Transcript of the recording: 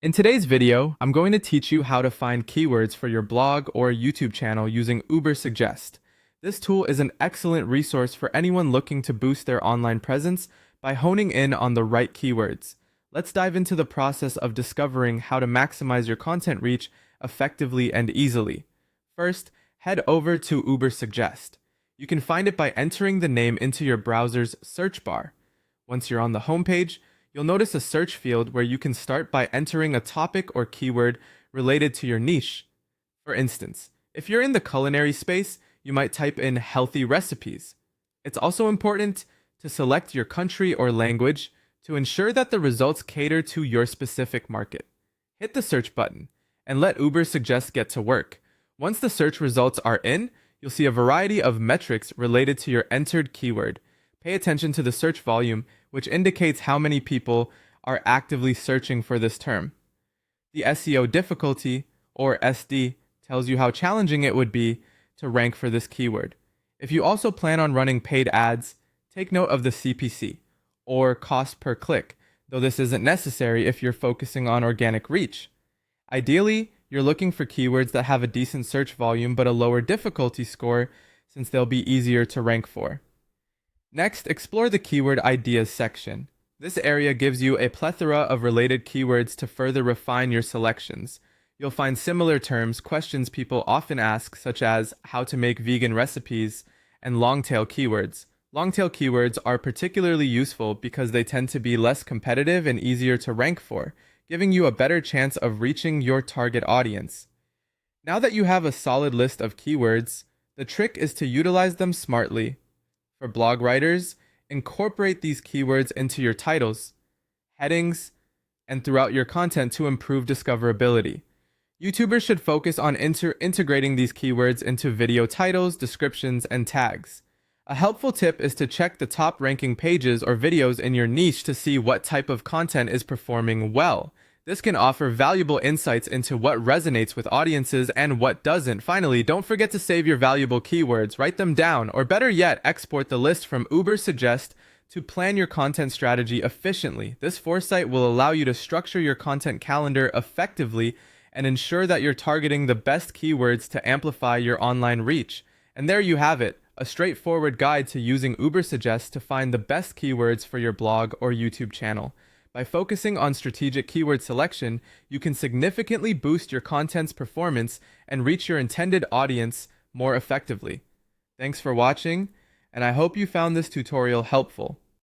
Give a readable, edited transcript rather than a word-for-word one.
In today's video, I'm going to teach you how to find keywords for your blog or YouTube channel using Ubersuggest. This tool is an excellent resource for anyone looking to boost their online presence by honing in on the right keywords. Let's dive into the process of discovering how to maximize your content reach effectively and easily. First, head over to Ubersuggest. You can find it by entering the name into your browser's search bar. Once you're on the homepage, you'll notice a search field where you can start by entering a topic or keyword related to your niche. For instance, if you're in the culinary space, you might type in healthy recipes. It's also important to select your country or language to ensure that the results cater to your specific market. Hit the search button and let Ubersuggest get to work. Once the search results are in, you'll see a variety of metrics related to your entered keyword. Pay attention to the search volume, which indicates how many people are actively searching for this term. The SEO difficulty, or SD, tells you how challenging it would be to rank for this keyword. If you also plan on running paid ads, take note of the CPC, or cost per click, though this isn't necessary if you're focusing on organic reach. Ideally, you're looking for keywords that have a decent search volume but a lower difficulty score, since they'll be easier to rank for. Next, explore the Keyword Ideas section. This area gives you a plethora of related keywords to further refine your selections. You'll find similar terms, questions people often ask, such as how to make vegan recipes, and long-tail keywords. Long-tail keywords are particularly useful because they tend to be less competitive and easier to rank for, giving you a better chance of reaching your target audience. Now that you have a solid list of keywords, the trick is to utilize them smartly. For blog writers, incorporate these keywords into your titles, headings, and throughout your content to improve discoverability. YouTubers should focus on integrating these keywords into video titles, descriptions, and tags. A helpful tip is to check the top ranking pages or videos in your niche to see what type of content is performing well. This can offer valuable insights into what resonates with audiences and what doesn't. Finally, don't forget to save your valuable keywords, write them down, or better yet, export the list from Ubersuggest to plan your content strategy efficiently. This foresight will allow you to structure your content calendar effectively and ensure that you're targeting the best keywords to amplify your online reach. And there you have it, a straightforward guide to using Ubersuggest to find the best keywords for your blog or YouTube channel. By focusing on strategic keyword selection, you can significantly boost your content's performance and reach your intended audience more effectively. Thanks for watching, and I hope you found this tutorial helpful.